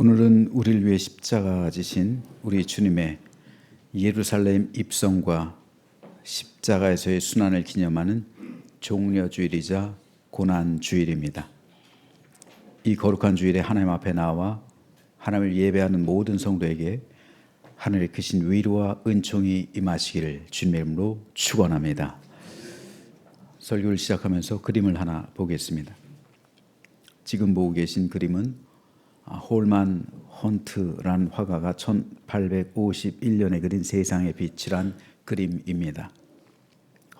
오늘은 우리를 위해 십자가 지신 우리 주님의 예루살렘 입성과 십자가에서의 순환을 기념하는 종려주일이자 고난주일입니다. 이 거룩한 주일에 하나님 앞에 나와 하나님을 예배하는 모든 성도에게 하늘의 크신 위로와 은총이 임하시기를 주님의 이름으로 축원합니다. 설교를 시작하면서 그림을 하나 보겠습니다. 지금 보고 계신 그림은 홀만 헌트라는 화가가 1851년에 그린 세상의 빛이란 그림입니다.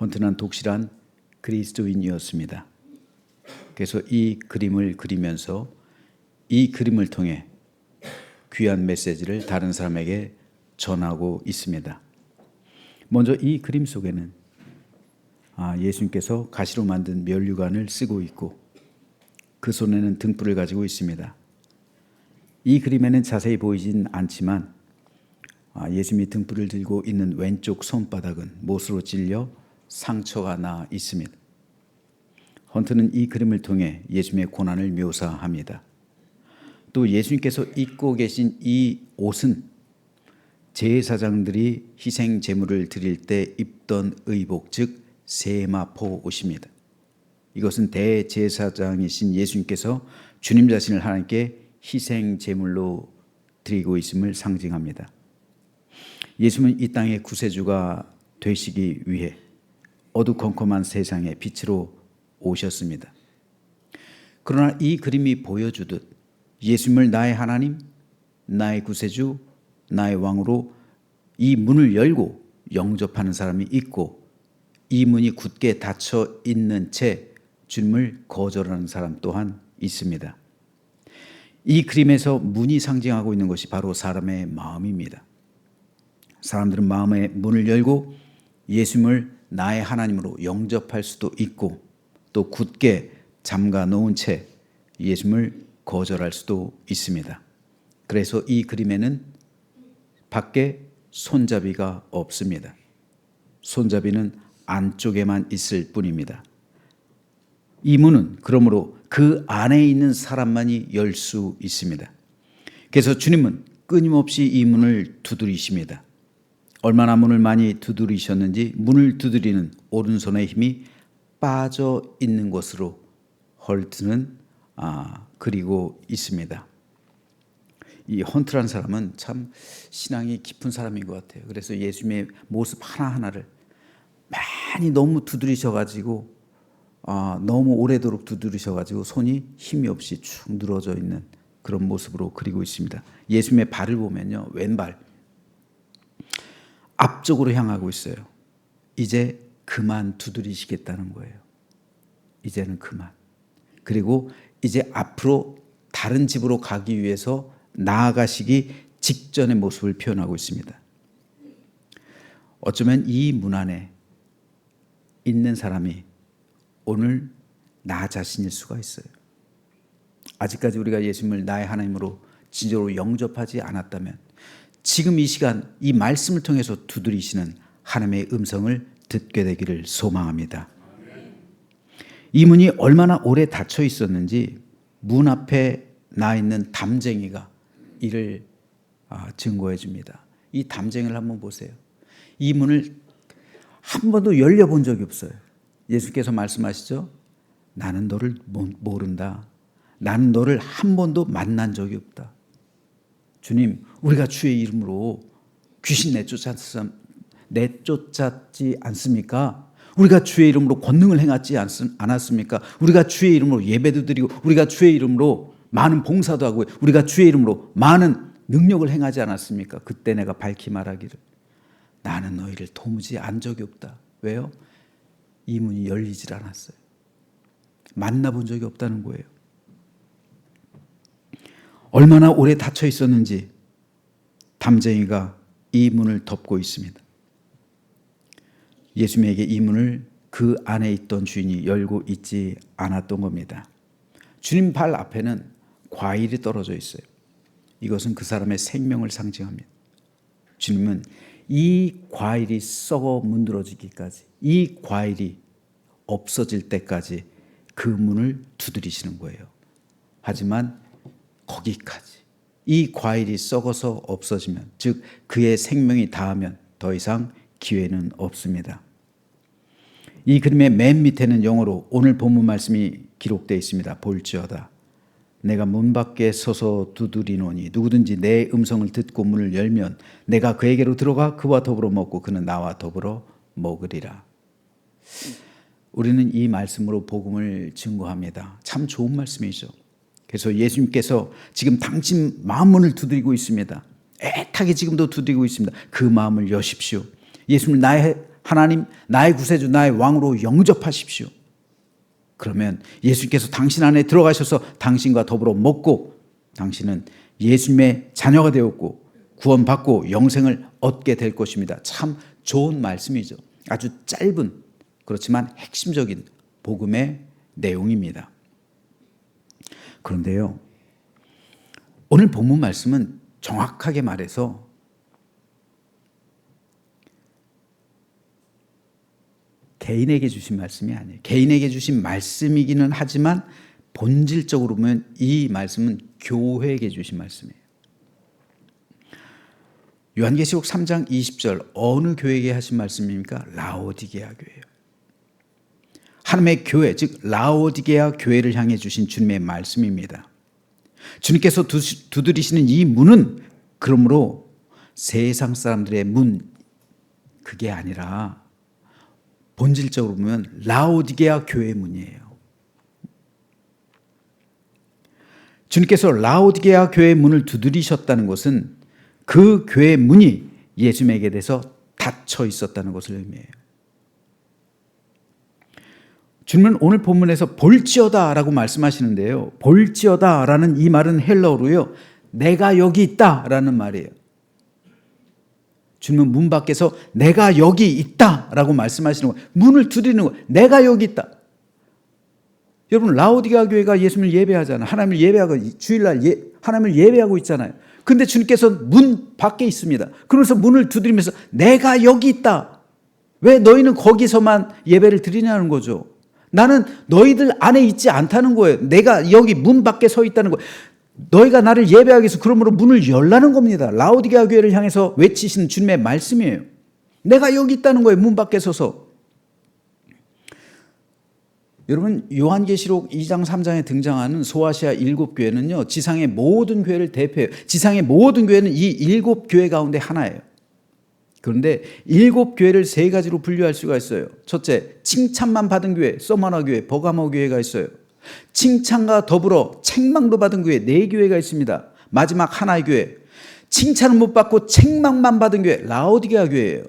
헌트는 독실한 그리스도인이었습니다. 그래서 이 그림을 그리면서 이 그림을 통해 귀한 메시지를 다른 사람에게 전하고 있습니다. 먼저 이 그림 속에는 예수님께서 가시로 만든 면류관을 쓰고 있고 그 손에는 등불을 가지고 있습니다. 이 그림에는 자세히 보이진 않지만 예수님이 등불을 들고 있는 왼쪽 손바닥은 못으로 찔려 상처가 나 있습니다. 헌트는 이 그림을 통해 예수님의 고난을 묘사합니다. 또 예수님께서 입고 계신 이 옷은 제사장들이 희생 제물을 드릴 때 입던 의복, 즉 세마포 옷입니다. 이것은 대제사장이신 예수님께서 주님 자신을 하나님께 희생 제물로 드리고 있음을 상징합니다. 예수님은 이 땅의 구세주가 되시기 위해 어두컴컴한 세상에 빛으로 오셨습니다. 그러나 이 그림이 보여주듯 예수님을 나의 하나님, 나의 구세주, 나의 왕으로 이 문을 열고 영접하는 사람이 있고 이 문이 굳게 닫혀 있는 채 주님을 거절하는 사람 또한 있습니다. 이 그림에서 문이 상징하고 있는 것이 바로 사람의 마음입니다. 사람들은 마음의 문을 열고 예수님을 나의 하나님으로 영접할 수도 있고 또 굳게 잠가 놓은 채 예수님을 거절할 수도 있습니다. 그래서 이 그림에는 밖에 손잡이가 없습니다. 손잡이는 안쪽에만 있을 뿐입니다. 이 문은 그러므로 그 안에 있는 사람만이 열 수 있습니다. 그래서 주님은 끊임없이 이 문을 두드리십니다. 얼마나 문을 많이 두드리셨는지 문을 두드리는 오른손의 힘이 빠져 있는 것으로 헐트는 그리고 있습니다. 이 헌트라는 사람은 참 신앙이 깊은 사람인 것 같아요. 그래서 예수님의 모습 하나하나를 많이 너무 두드리셔가지고 너무 오래도록 두드리셔가지고 손이 힘이 없이 축 늘어져 있는 그런 모습으로 그리고 있습니다. 예수님의 발을 보면요, 왼발 앞쪽으로 향하고 있어요. 이제 그만 두드리시겠다는 거예요. 이제는 그만. 그리고 이제 앞으로 다른 집으로 가기 위해서 나아가시기 직전의 모습을 표현하고 있습니다. 어쩌면 이 문 안에 있는 사람이 오늘 나 자신일 수가 있어요. 아직까지 우리가 예수님을 나의 하나님으로 진정으로 영접하지 않았다면 지금 이 시간 이 말씀을 통해서 두드리시는 하나님의 음성을 듣게 되기를 소망합니다. 이 문이 얼마나 오래 닫혀 있었는지 문 앞에 나 있는 담쟁이가 이를 증거해 줍니다. 이 담쟁이를 한번 보세요. 이 문을 한 번도 열려본 적이 없어요. 예수께서 말씀하시죠. 나는 너를 모른다. 나는 너를 한 번도 만난 적이 없다. 주님, 우리가 주의 이름으로 귀신 내쫓았지 않습니까? 우리가 주의 이름으로 권능을 행하지 않았습니까? 우리가 주의 이름으로 예배도 드리고 우리가 주의 이름으로 많은 봉사도 하고 우리가 주의 이름으로 많은 능력을 행하지 않았습니까? 그때 내가 밝히 말하기를 나는 너희를 도무지 안 적이 없다. 왜요? 이 문이 열리질 않았어요. 만나본 적이 없다는 거예요. 얼마나 오래 닫혀 있었는지 담쟁이가 이 문을 덮고 있습니다. 예수님에게 이 문을 그 안에 있던 주인이 열고 있지 않았던 겁니다. 주님 발 앞에는 과일이 떨어져 있어요. 이것은 그 사람의 생명을 상징합니다. 주님은 이 과일이 썩어 문드러지기까지, 이 과일이 없어질 때까지 그 문을 두드리시는 거예요. 하지만 거기까지 이 과일이 썩어서 없어지면, 즉 그의 생명이 다하면 더 이상 기회는 없습니다. 이 그림의 맨 밑에는 영어로 오늘 본문 말씀이 기록되어 있습니다. 볼지어다 내가 문 밖에 서서 두드리노니 누구든지 내 음성을 듣고 문을 열면 내가 그에게로 들어가 그와 더불어 먹고 그는 나와 더불어 먹으리라. 우리는 이 말씀으로 복음을 증거합니다. 참 좋은 말씀이죠. 그래서 예수님께서 지금 당신 마음문을 두드리고 있습니다. 애타게 지금도 두드리고 있습니다. 그 마음을 여십시오. 예수님 나의 하나님, 나의 구세주, 나의 왕으로 영접하십시오. 그러면 예수님께서 당신 안에 들어가셔서 당신과 더불어 먹고 당신은 예수님의 자녀가 되었고 구원받고 영생을 얻게 될 것입니다. 참 좋은 말씀이죠. 아주 짧은 그렇지만 핵심적인 복음의 내용입니다. 그런데요, 오늘 본문 말씀은 정확하게 말해서 개인에게 주신 말씀이 아니에요. 개인에게 주신 말씀이기는 하지만 본질적으로 보면 이 말씀은 교회에게 주신 말씀이에요. 요한계시록 3장 20절 어느 교회에게 하신 말씀입니까? 라오디게아 교회예요. 하나님의 교회, 즉 라오디게아 교회를 향해 주신 주님의 말씀입니다. 주님께서 두드리시는 이 문은 그러므로 세상 사람들의 문, 그게 아니라 본질적으로 보면 라오디게아 교회의 문이에요. 주님께서 라오디게아 교회의 문을 두드리셨다는 것은 그 교회의 문이 예수님에게 대해서 닫혀 있었다는 것을 의미해요. 주님은 오늘 본문에서 볼지어다 라고 말씀하시는데요, 볼지어다 라는 이 말은 헬라어로요, 내가 여기 있다 라는 말이에요. 주님은 문 밖에서 내가 여기 있다 라고 말씀하시는 거예요. 문을 두드리는 거예요. 내가 여기 있다. 여러분, 라오디게아 교회가 예수님을 예배하잖아요. 하나님을 예배하고 주일날 하나님을 예배하고 있잖아요. 근데 주님께서 문 밖에 있습니다. 그러면서 문을 두드리면서 내가 여기 있다. 왜 너희는 거기서만 예배를 드리냐는 거죠. 나는 너희들 안에 있지 않다는 거예요. 내가 여기 문 밖에 서 있다는 거예요. 너희가 나를 예배하기 위해서 그러므로 문을 열라는 겁니다. 라오디게아 교회를 향해서 외치신 주님의 말씀이에요. 내가 여기 있다는 거예요. 문 밖에 서서. 여러분, 요한계시록 2장 3장에 등장하는 소아시아 7교회는요 지상의 모든 교회를 대표해요. 지상의 모든 교회는 이 7교회 가운데 하나예요. 그런데 7교회를 3가지로 분류할 수가 있어요. 첫째, 칭찬만 받은 교회, 서머나 교회, 버가모 교회가 있어요. 칭찬과 더불어 책망도 받은 교회 4교회가 있습니다. 마지막 하나의 교회, 칭찬을 못 받고 책망만 받은 교회, 라오디게아 교회예요.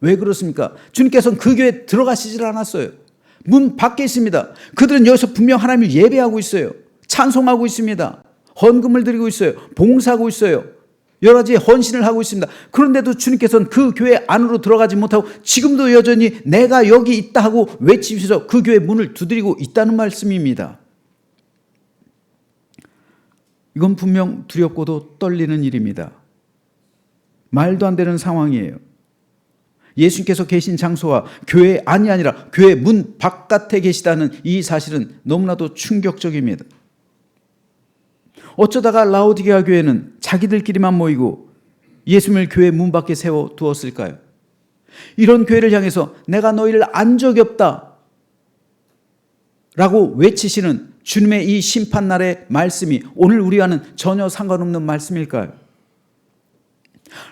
왜 그렇습니까? 주님께서는 그 교회에 들어가시질 않았어요. 문 밖에 있습니다. 그들은 여기서 분명 하나님을 예배하고 있어요. 찬송하고 있습니다. 헌금을 드리고 있어요. 봉사하고 있어요. 여러 가지 헌신을 하고 있습니다. 그런데도 주님께서는 그 교회 안으로 들어가지 못하고 지금도 여전히 내가 여기 있다 하고 외치면서 그 교회 문을 두드리고 있다는 말씀입니다. 이건 분명 두렵고도 떨리는 일입니다. 말도 안 되는 상황이에요. 예수님께서 계신 장소와 교회 안이 아니라 교회 문 바깥에 계시다는 이 사실은 너무나도 충격적입니다. 어쩌다가 라오디게아 교회는 자기들끼리만 모이고 예수님을 교회 문 밖에 세워두었을까요? 이런 교회를 향해서 내가 너희를 안 적이 없다 라고 외치시는 주님의 이 심판날의 말씀이 오늘 우리와는 전혀 상관없는 말씀일까요?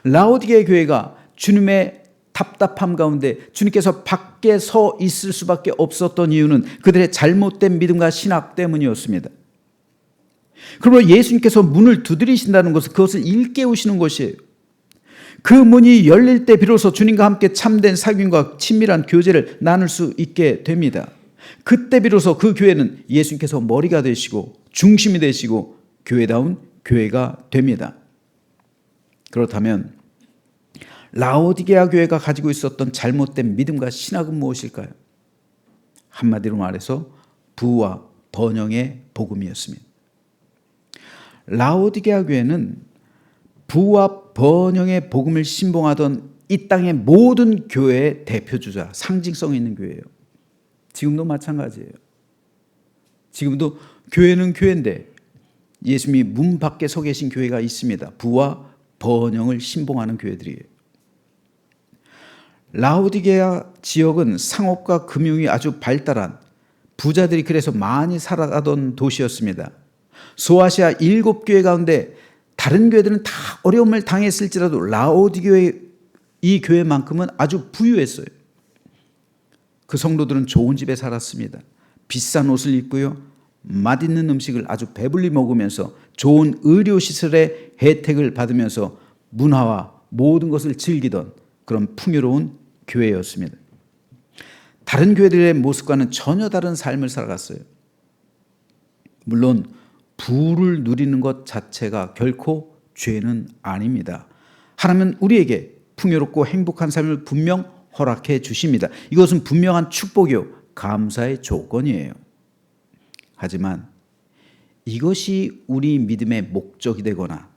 라오디게아 교회가 주님의 답답함 가운데 주님께서 밖에 서 있을 수밖에 없었던 이유는 그들의 잘못된 믿음과 신학 때문이었습니다. 그러므로 예수님께서 문을 두드리신다는 것은 그것을 일깨우시는 것이에요. 그 문이 열릴 때 비로소 주님과 함께 참된 사귐과 친밀한 교제를 나눌 수 있게 됩니다. 그때 비로소 그 교회는 예수님께서 머리가 되시고 중심이 되시고 교회다운 교회가 됩니다. 그렇다면 라오디게아 교회가 가지고 있었던 잘못된 믿음과 신학은 무엇일까요? 한마디로 말해서 부와 번영의 복음이었습니다. 라오디게아 교회는 부와 번영의 복음을 신봉하던 이 땅의 모든 교회의 대표주자, 상징성 있는 교회예요. 지금도 마찬가지예요. 지금도 교회는 교회인데 예수님이 문 밖에 서 계신 교회가 있습니다. 부와 번영을 신봉하는 교회들이에요. 라오디게아 지역은 상업과 금융이 아주 발달한, 부자들이 그래서 많이 살아가던 도시였습니다. 소아시아 7교회 가운데 다른 교회들은 다 어려움을 당했을지라도 라오디게아 이 교회만큼은 아주 부유했어요. 그 성도들은 좋은 집에 살았습니다. 비싼 옷을 입고요, 맛있는 음식을 아주 배불리 먹으면서 좋은 의료시설의 혜택을 받으면서 문화와 모든 것을 즐기던 그런 풍요로운 교회였습니다. 다른 교회들의 모습과는 전혀 다른 삶을 살아갔어요. 물론 부를 누리는 것 자체가 결코 죄는 아닙니다. 하나님은 우리에게 풍요롭고 행복한 삶을 분명 허락해 주십니다. 이것은 분명한 축복이요, 감사의 조건이에요. 하지만 이것이 우리 믿음의 목적이 되거나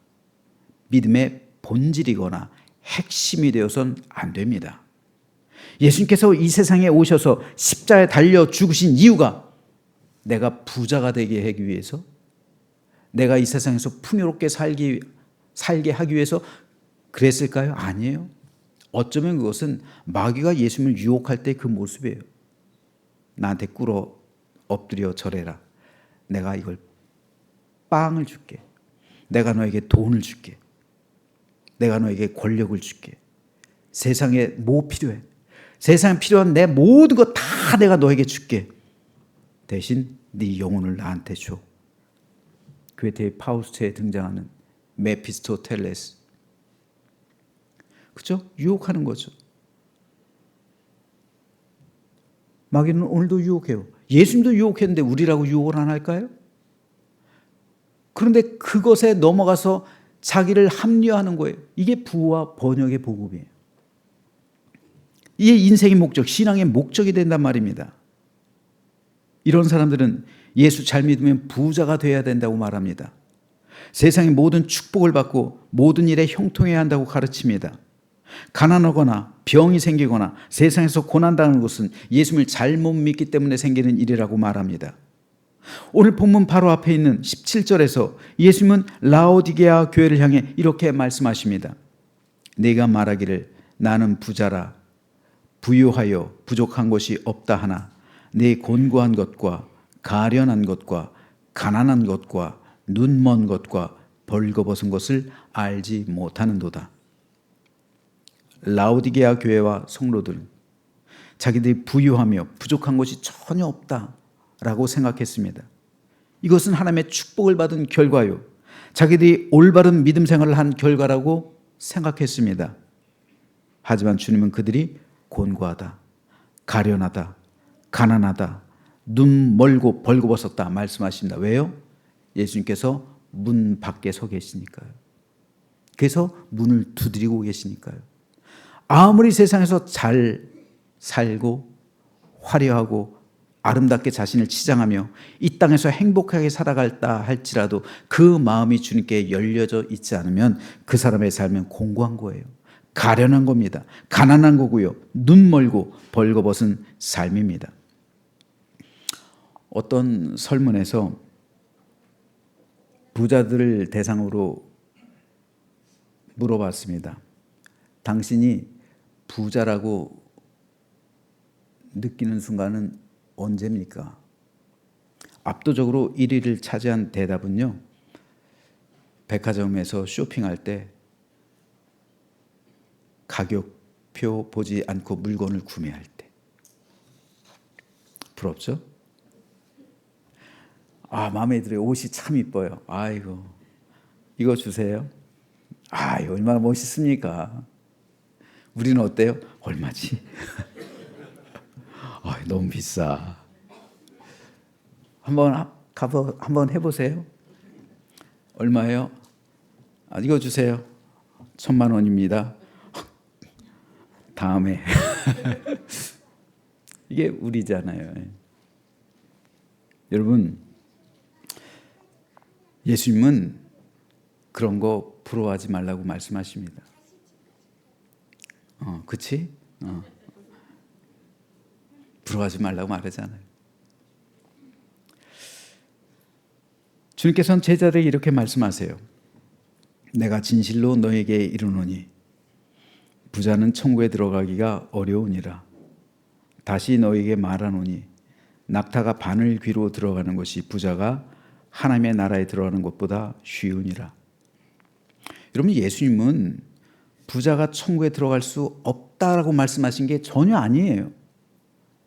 믿음의 본질이거나 핵심이 되어서는 안 됩니다. 예수님께서 이 세상에 오셔서 십자가에 달려 죽으신 이유가 내가 부자가 되게 하기 위해서, 내가 이 세상에서 풍요롭게 살게 하기 위해서 그랬을까요? 아니에요. 어쩌면 그것은 마귀가 예수님을 유혹할 때 그 모습이에요. 나한테 꿇어 엎드려 절해라. 내가 이걸 빵을 줄게. 내가 너에게 돈을 줄게. 내가 너에게 권력을 줄게. 세상에 뭐 필요해? 세상에 필요한 내 모든 것 다 내가 너에게 줄게. 대신 네 영혼을 나한테 줘. 괴테의 파우스트에 등장하는 메피스토텔레스. 그죠? 유혹하는 거죠. 마귀는 오늘도 유혹해요. 예수님도 유혹했는데 우리라고 유혹을 안 할까요? 그런데 그것에 넘어가서 자기를 합리화하는 거예요. 이게 부와 번영의 복음이에요. 이게 인생의 목적, 신앙의 목적이 된단 말입니다. 이런 사람들은 예수 잘 믿으면 부자가 돼야 된다고 말합니다. 세상의 모든 축복을 받고 모든 일에 형통해야 한다고 가르칩니다. 가난하거나 병이 생기거나 세상에서 고난당하는 것은 예수님을 잘못 믿기 때문에 생기는 일이라고 말합니다. 오늘 본문 바로 앞에 있는 17절에서 예수님은 라오디게아 교회를 향해 이렇게 말씀하십니다. 네가 말하기를 나는 부자라 부유하여 부족한 것이 없다 하나 네 곤고한 것과 가련한 것과 가난한 것과 눈먼 것과 벌거벗은 것을 알지 못하는도다. 라오디게아 교회와 성도들은 자기들이 부유하며 부족한 것이 전혀 없다라고 생각했습니다. 이것은 하나님의 축복을 받은 결과요, 자기들이 올바른 믿음 생활을 한 결과라고 생각했습니다. 하지만 주님은 그들이 곤고하다, 가련하다, 가난하다, 눈 멀고 벌거벗었다 말씀하십니다. 왜요? 예수님께서 문 밖에 서 계시니까요. 그래서 문을 두드리고 계시니까요. 아무리 세상에서 잘 살고 화려하고 아름답게 자신을 치장하며 이 땅에서 행복하게 살아갈다 할지라도 그 마음이 주님께 열려져 있지 않으면 그 사람의 삶은 공고한 거예요. 가련한 겁니다. 가난한 거고요. 눈 멀고 벌거벗은 삶입니다. 어떤 설문에서 부자들을 대상으로 물어봤습니다. 당신이 부자라고 느끼는 순간은 언제입니까? 압도적으로 1위를 차지한 대답은요, 백화점에서 쇼핑할 때 가격표 보지 않고 물건을 구매할 때. 부럽죠? 마음에 들어요. 옷이 참 이뻐요. 아이고, 이거 주세요. 이거 얼마나 멋있습니까? 우리는 어때요? 얼마지? 너무 비싸. 한번 해보세요. 얼마예요? 이거 주세요. 1,000,000원입니다. 다음에. 이게 우리잖아요. 여러분, 예수님은 그런 거 부러워하지 말라고 말씀하십니다. 그치? 부러워하지 말라고 말하잖아요. 주님께서는 제자들에게 이렇게 말씀하세요. 내가 진실로 너에게 이르노니 부자는 천국에 들어가기가 어려우니라. 다시 너에게 말하노니 낙타가 바늘 귀로 들어가는 것이 부자가 하나님의 나라에 들어가는 것보다 쉬우니라. 여러분, 예수님은 부자가 천국에 들어갈 수 없다라고 말씀하신 게 전혀 아니에요.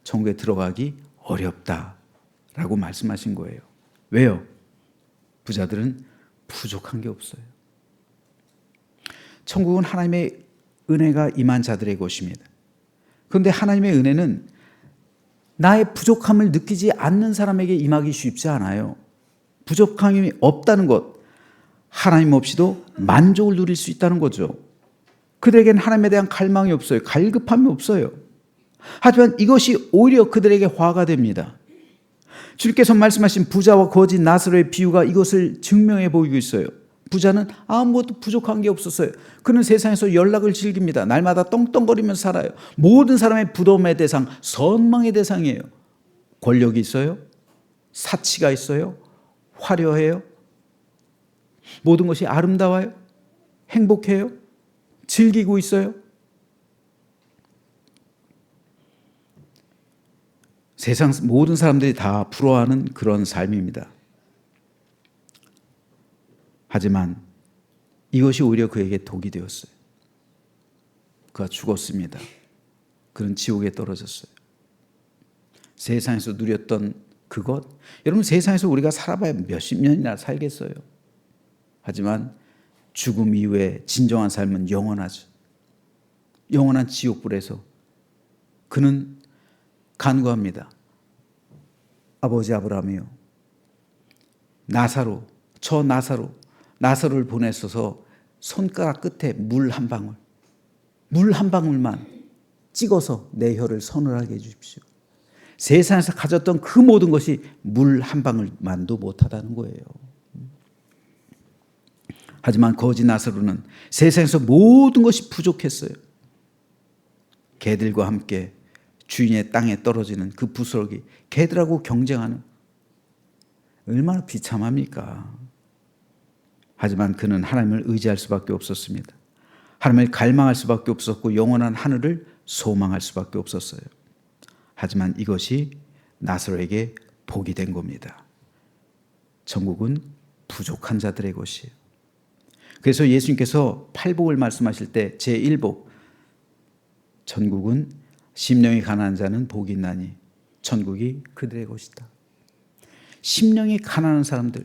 천국에 들어가기 어렵다라고 말씀하신 거예요. 왜요? 부자들은 부족한 게 없어요. 천국은 하나님의 은혜가 임한 자들의 곳입니다. 그런데 하나님의 은혜는 나의 부족함을 느끼지 않는 사람에게 임하기 쉽지 않아요. 부족함이 없다는 것, 하나님 없이도 만족을 누릴 수 있다는 거죠. 그들에게는 하나님에 대한 갈망이 없어요. 갈급함이 없어요. 하지만 이것이 오히려 그들에게 화가 됩니다. 주님께서 말씀하신 부자와 거지 나사로의 비유가 이것을 증명해 보이고 있어요. 부자는 아무것도 부족한 게 없었어요. 그는 세상에서 연락을 즐깁니다. 날마다 떵떵거리면서 살아요. 모든 사람의 부러움의 대상, 선망의 대상이에요. 권력이 있어요. 사치가 있어요. 화려해요. 모든 것이 아름다워요. 행복해요. 즐기고 있어요. 세상 모든 사람들이 다 부러워하는 그런 삶입니다. 하지만 이것이 오히려 그에게 독이 되었어요. 그가 죽었습니다. 그는 지옥에 떨어졌어요. 세상에서 누렸던 그것, 여러분 세상에서 우리가 살아봐야 몇십 년이나 살겠어요. 하지만 죽음 이후에 진정한 삶은 영원하죠. 영원한 지옥불에서 그는 간구합니다. 아버지 아브라함이요, 나사로를 보내셔서 손가락 끝에 물 한 방울만 찍어서 내 혀를 서늘하게 해주십시오. 세상에서 가졌던 그 모든 것이 물 한 방울만도 못하다는 거예요. 하지만 거지 나사로는 세상에서 모든 것이 부족했어요. 개들과 함께 주인의 땅에 떨어지는 그 부스러기, 개들하고 경쟁하는, 얼마나 비참합니까? 하지만 그는 하나님을 의지할 수밖에 없었습니다. 하나님을 갈망할 수밖에 없었고 영원한 하늘을 소망할 수밖에 없었어요. 하지만 이것이 나사로에게 복이 된 겁니다. 천국은 부족한 자들의 곳이에요. 그래서 예수님께서 팔복을 말씀하실 때 제1복, 천국은 심령이 가난한 자는 복이 있나니 천국이 그들의 곳이다. 심령이 가난한 사람들,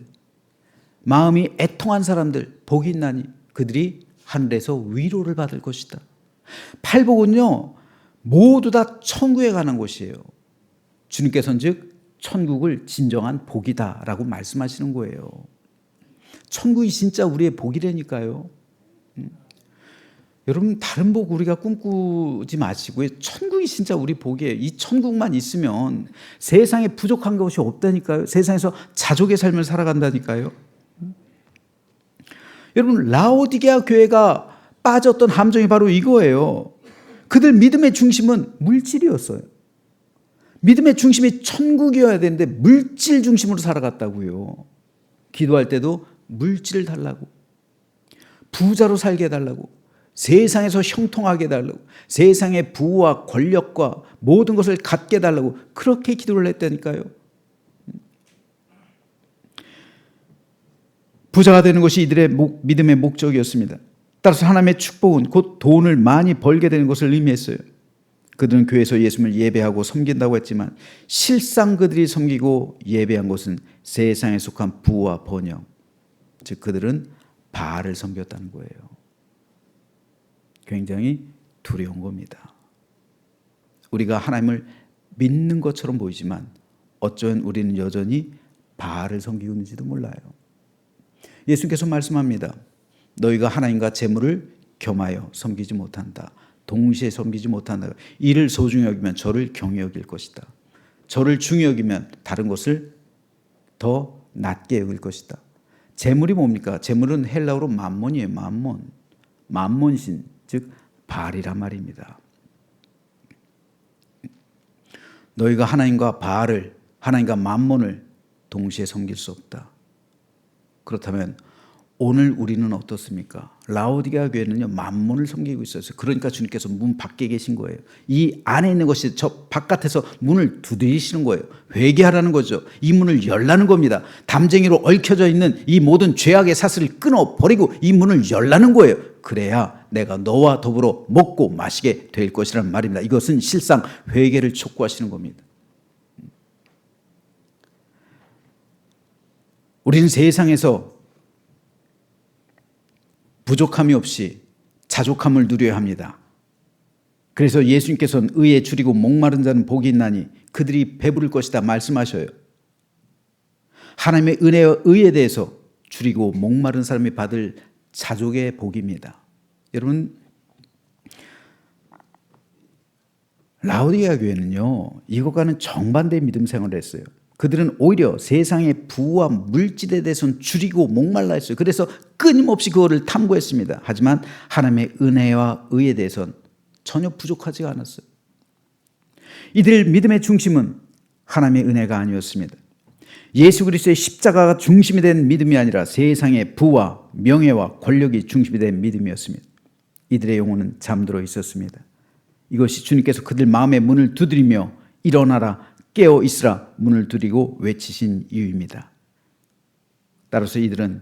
마음이 애통한 사람들, 복이 있나니 그들이 하늘에서 위로를 받을 것이다. 팔복은요, 모두 다 천국에 가는 곳이에요. 주님께서는 즉 천국을 진정한 복이다라고 말씀하시는 거예요. 천국이 진짜 우리의 복이라니까요. 여러분, 다른 복 우리가 꿈꾸지 마시고요. 천국이 진짜 우리 복이에요. 이 천국만 있으면 세상에 부족한 것이 없다니까요. 세상에서 자족의 삶을 살아간다니까요. 여러분, 라오디게아 교회가 빠졌던 함정이 바로 이거예요. 그들 믿음의 중심은 물질이었어요. 믿음의 중심이 천국이어야 되는데 물질 중심으로 살아갔다고요. 기도할 때도 물질을 달라고, 부자로 살게 해달라고, 세상에서 형통하게 해달라고, 세상의 부와 권력과 모든 것을 갖게 해달라고 그렇게 기도를 했다니까요. 부자가 되는 것이 이들의 믿음의 목적이었습니다. 따라서 하나님의 축복은 곧 돈을 많이 벌게 되는 것을 의미했어요. 그들은 교회에서 예수님을 예배하고 섬긴다고 했지만 실상 그들이 섬기고 예배한 것은 세상에 속한 부와 번영, 즉 그들은 바알을 섬겼다는 거예요. 굉장히 두려운 겁니다. 우리가 하나님을 믿는 것처럼 보이지만 어쩌면 우리는 여전히 바알을 섬기고 있는지도 몰라요. 예수께서 말씀합니다. 너희가 하나님과 재물을 겸하여 섬기지 못한다. 동시에 섬기지 못한다. 이를 소중히 여기면 저를 경히 여길 것이다. 저를 중히 여기면 다른 것을 더 낮게 여길 것이다. 재물이 뭡니까? 재물은 헬라어로 맘몬이에요. 맘몬신, 즉 바알이란 말입니다. 너희가 하나님과 바알을, 하나님과 맘몬을 동시에 섬길 수 없다. 그렇다면 오늘 우리는 어떻습니까? 라오디게아 교회는요, 만문을 섬기고 있었어요. 그러니까 주님께서 문 밖에 계신 거예요. 이 안에 있는 것이 저 바깥에서 문을 두드리시는 거예요. 회개하라는 거죠. 이 문을 열라는 겁니다. 담쟁이로 얽혀져 있는 이 모든 죄악의 사슬을 끊어버리고 이 문을 열라는 거예요. 그래야 내가 너와 더불어 먹고 마시게 될 것이라는 말입니다. 이것은 실상 회개를 촉구하시는 겁니다. 우리는 세상에서 부족함이 없이 자족함을 누려야 합니다. 그래서 예수님께서는 의에 줄이고 목마른 자는 복이 있나니 그들이 배부를 것이다 말씀하셔요. 하나님의 은혜와 의에 대해서 줄이고 목마른 사람이 받을 자족의 복입니다. 여러분, 라오디게아 교회는요, 이것과는 정반대의 믿음 생활을 했어요. 그들은 오히려 세상의 부와 물질에 대해서는 줄이고 목말라 했어요. 그래서 끊임없이 그거를 탐구했습니다. 하지만 하나님의 은혜와 의에 대해서는 전혀 부족하지가 않았어요. 이들 믿음의 중심은 하나님의 은혜가 아니었습니다. 예수 그리스도의 십자가가 중심이 된 믿음이 아니라 세상의 부와 명예와 권력이 중심이 된 믿음이었습니다. 이들의 영혼은 잠들어 있었습니다. 이것이 주님께서 그들 마음의 문을 두드리며 일어나라 깨어 있으라 문을 두드리고 외치신 이유입니다. 따라서 이들은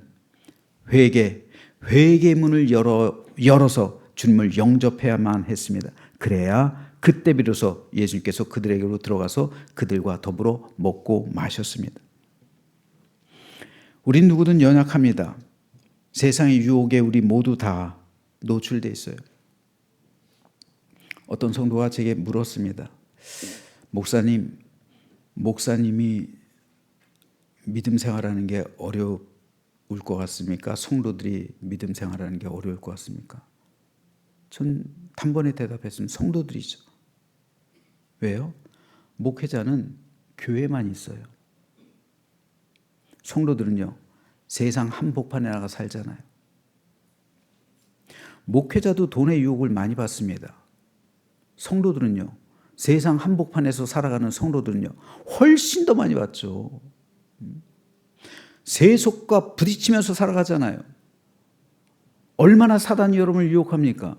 회개의 문을 열어서 주님을 영접해야만 했습니다. 그래야 그때 비로소 예수님께서 그들에게로 들어가서 그들과 더불어 먹고 마셨습니다. 우린 누구든 연약합니다. 세상의 유혹에 우리 모두 다 노출되어 있어요. 어떤 성도가 제게 물었습니다. 목사님이 믿음 생활하는 게 어려울 것 같습니까? 성도들이 믿음 생활하는 게 어려울 것 같습니까? 전 단번에 대답했습니다. 성도들이죠. 왜요? 목회자는 교회만 있어요. 성도들은요, 세상 한복판에 나가 살잖아요. 목회자도 돈의 유혹을 많이 받습니다. 성도들은요, 세상 한복판에서 살아가는 성도들은요, 훨씬 더 많이 받죠. 세속과 부딪히면서 살아가잖아요. 얼마나 사단이 여러분을 유혹합니까?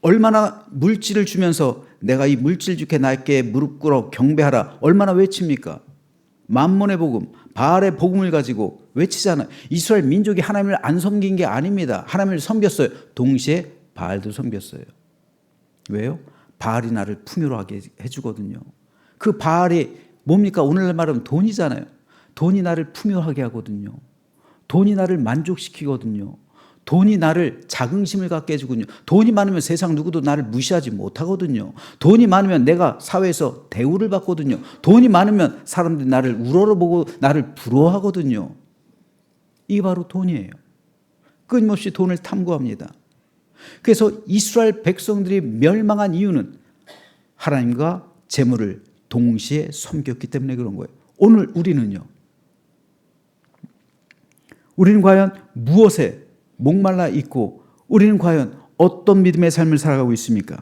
얼마나 물질을 주면서 내가 이 물질 주께 나에게 무릎 꿇어 경배하라 얼마나 외칩니까? 만몬의 복음, 바알의 복음을 가지고 외치잖아요. 이스라엘 민족이 하나님을 안 섬긴 게 아닙니다. 하나님을 섬겼어요. 동시에 바알도 섬겼어요. 왜요? 바알이 나를 풍요로하게 해주거든요. 그 바알이 뭡니까? 오늘날 말하면 돈이잖아요. 돈이 나를 풍요하게 하거든요. 돈이 나를 만족시키거든요. 돈이 나를 자긍심을 갖게 해주거든요. 돈이 많으면 세상 누구도 나를 무시하지 못하거든요. 돈이 많으면 내가 사회에서 대우를 받거든요. 돈이 많으면 사람들이 나를 우러러보고 나를 부러워하거든요. 이게 바로 돈이에요. 끊임없이 돈을 탐구합니다. 그래서 이스라엘 백성들이 멸망한 이유는 하나님과 재물을 동시에 섬겼기 때문에 그런 거예요. 오늘 우리는요, 우리는 과연 무엇에 목말라 있고 우리는 과연 어떤 믿음의 삶을 살아가고 있습니까?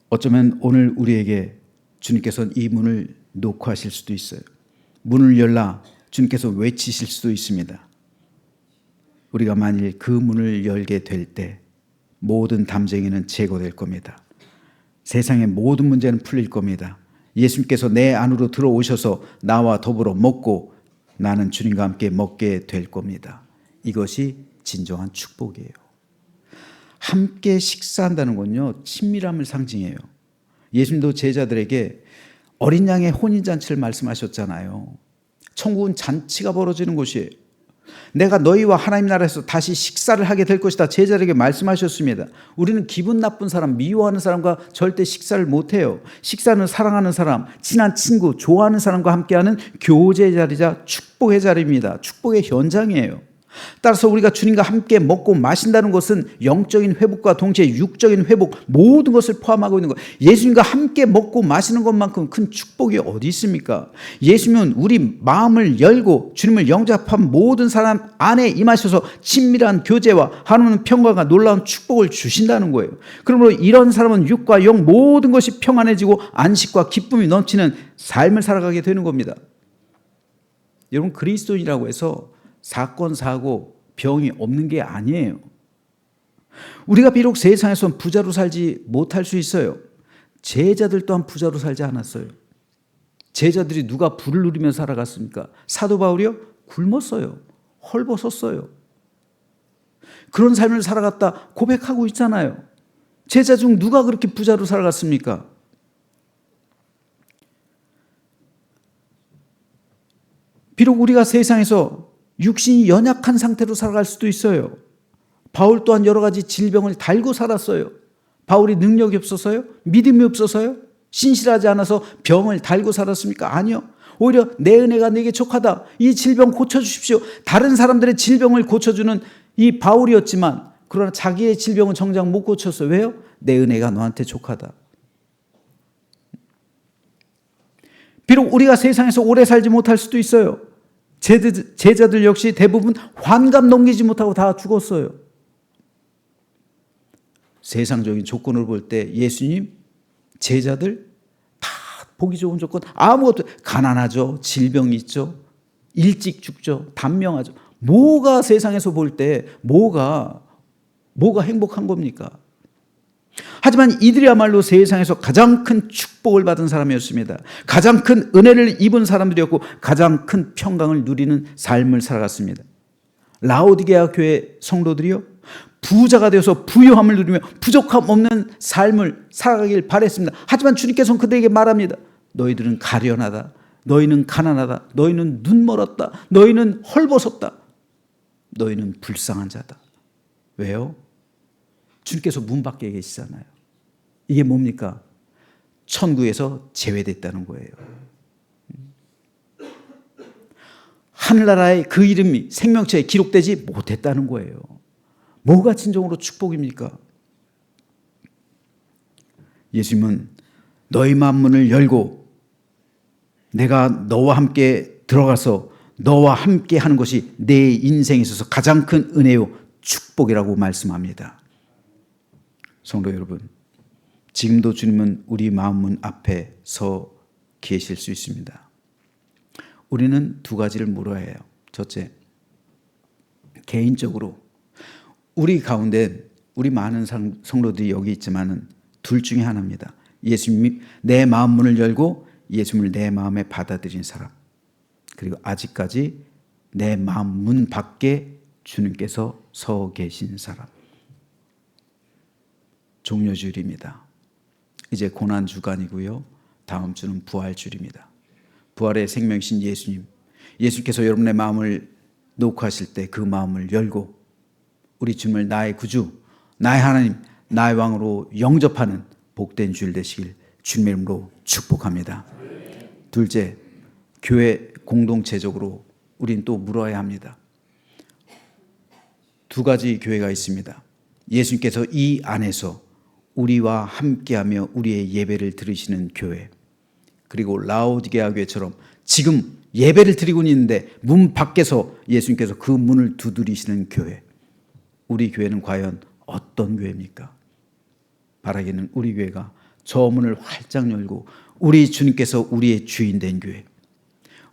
어쩌면 오늘 우리에게 주님께서는 이 문을 놓고 하실 수도 있어요. 문을 열라 주님께서 외치실 수도 있습니다. 우리가 만일 그 문을 열게 될 때 모든 담쟁이는 제거될 겁니다. 세상의 모든 문제는 풀릴 겁니다. 예수님께서 내 안으로 들어오셔서 나와 더불어 먹고 나는 주님과 함께 먹게 될 겁니다. 이것이 진정한 축복이에요. 함께 식사한다는 건요, 친밀함을 상징해요. 예수님도 제자들에게 어린 양의 혼인잔치를 말씀하셨잖아요. 천국은 잔치가 벌어지는 곳이에요. 내가 너희와 하나님 나라에서 다시 식사를 하게 될 것이다 제자들에게 말씀하셨습니다. 우리는 기분 나쁜 사람, 미워하는 사람과 절대 식사를 못해요. 식사는 사랑하는 사람, 친한 친구, 좋아하는 사람과 함께하는 교제의 자리자 축복의 자리입니다. 축복의 현장이에요. 따라서 우리가 주님과 함께 먹고 마신다는 것은 영적인 회복과 동시에 육적인 회복 모든 것을 포함하고 있는 거예요. 예수님과 함께 먹고 마시는 것만큼 큰 축복이 어디 있습니까? 예수님은 우리 마음을 열고 주님을 영접한 모든 사람 안에 임하셔서 친밀한 교제와 하나님은 평강과 놀라운 축복을 주신다는 거예요. 그러므로 이런 사람은 육과 영 모든 것이 평안해지고 안식과 기쁨이 넘치는 삶을 살아가게 되는 겁니다. 여러분, 그리스도인이라고 해서 사건, 사고, 병이 없는 게 아니에요. 우리가 비록 세상에선 부자로 살지 못할 수 있어요. 제자들 또한 부자로 살지 않았어요. 제자들이 누가 부를 누리며 살아갔습니까? 사도 바울이요? 굶었어요. 헐벗었어요. 그런 삶을 살아갔다 고백하고 있잖아요. 제자 중 누가 그렇게 부자로 살아갔습니까? 비록 우리가 세상에서 육신이 연약한 상태로 살아갈 수도 있어요. 바울 또한 여러 가지 질병을 달고 살았어요. 바울이 능력이 없어서요? 믿음이 없어서요? 신실하지 않아서 병을 달고 살았습니까? 아니요. 오히려 내 은혜가 내게 족하다. 이 질병 고쳐주십시오. 다른 사람들의 질병을 고쳐주는 이 바울이었지만, 그러나 자기의 질병은 정작 못 고쳤어요. 왜요? 내 은혜가 너한테 족하다. 비록 우리가 세상에서 오래 살지 못할 수도 있어요. 제자들 역시 대부분 환갑 넘기지 못하고 다 죽었어요. 세상적인 조건을 볼 때 예수님, 제자들 다 보기 좋은 조건 아무것도, 가난하죠, 질병이 있죠, 일찍 죽죠, 단명하죠. 뭐가 세상에서 볼 때 뭐가 행복한 겁니까? 하지만 이들이야말로 세상에서 가장 큰 축복을 받은 사람이었습니다. 가장 큰 은혜를 입은 사람들이었고 가장 큰 평강을 누리는 삶을 살아갔습니다. 라오디게아 교회 성도들이요, 부자가 되어서 부유함을 누리며 부족함 없는 삶을 살아가길 바랬습니다. 하지만 주님께서는 그들에게 말합니다. 너희들은 가련하다. 너희는 가난하다. 너희는 눈멀었다. 너희는 헐벗었다. 너희는 불쌍한 자다. 왜요? 주님께서 문 밖에 계시잖아요. 이게 뭡니까? 천국에서 제외됐다는 거예요. 하늘나라의 그 이름이 생명冊에 기록되지 못했다는 거예요. 뭐가 진정으로 축복입니까? 예수님은 너희 만문을 열고 내가 너와 함께 들어가서 너와 함께 하는 것이 내 인생에 있어서 가장 큰 은혜요 축복이라고 말씀합니다. 성도 여러분, 지금도 주님은 우리 마음문 앞에 서 계실 수 있습니다. 우리는 두 가지를 물어야 해요. 첫째, 개인적으로 우리 가운데 우리 많은 성도들이 여기 있지만은 둘 중에 하나입니다. 예수님이 내 마음 문을 열고 예수님을 내 마음에 받아들인 사람, 그리고 아직까지 내 마음 문 밖에 주님께서 서 계신 사람. 종료주일입니다. 이제 고난주간이고요. 다음 주는 부활주일입니다. 부활의 생명이신 예수님, 예수께서 여러분의 마음을 놓고 하실 때 그 마음을 열고 우리 주님을 나의 구주, 나의 하나님, 나의 왕으로 영접하는 복된 주일 되시길 주님의 이름으로 축복합니다. 둘째, 교회 공동체적으로 우린 또 물어야 합니다. 두 가지 교회가 있습니다. 예수님께서 이 안에서 우리와 함께하며 우리의 예배를 드리시는 교회, 그리고 라오디게아 교회처럼 지금 예배를 드리고 있는데 문 밖에서 예수님께서 그 문을 두드리시는 교회. 우리 교회는 과연 어떤 교회입니까? 바라기는 우리 교회가 저 문을 활짝 열고 우리 주님께서 우리의 주인 된 교회,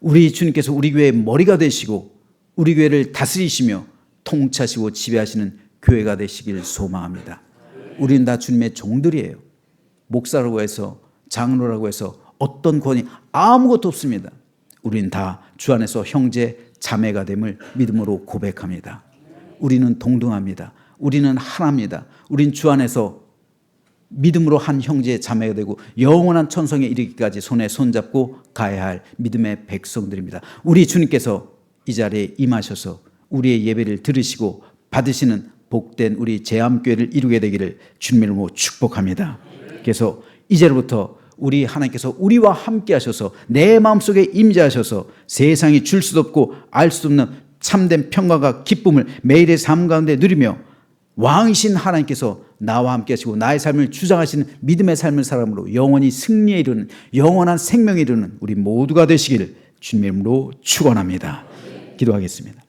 우리 주님께서 우리 교회의 머리가 되시고 우리 교회를 다스리시며 통치하시고 지배하시는 교회가 되시길 소망합니다. 우리는 다 주님의 종들이에요. 목사라고 해서, 장로라고 해서 어떤 권위 아무것도 없습니다. 우리는 다 주 안에서 형제 자매가 됨을 믿음으로 고백합니다. 우리는 동등합니다. 우리는 하나입니다. 우린 주 안에서 믿음으로 한 형제 자매가 되고 영원한 천성에 이르기까지 손에 손잡고 가야 할 믿음의 백성들입니다. 우리 주님께서 이 자리에 임하셔서 우리의 예배를 들으시고 받으시는 복된 우리 제암교회를 이루게 되기를 주님의 이름으로 축복합니다. 그래서 이제로부터 우리 하나님께서 우리와 함께 하셔서 내 마음속에 임재하셔서 세상이 줄 수도 없고 알 수도 없는 참된 평강과 기쁨을 매일의 삶 가운데 누리며 왕이신 하나님께서 나와 함께 하시고 나의 삶을 주장하시는 믿음의 삶을 살아감으로 영원히 승리에 이르는 영원한 생명에 이르는 우리 모두가 되시기를 주님의 이름으로 축원합니다. 기도하겠습니다.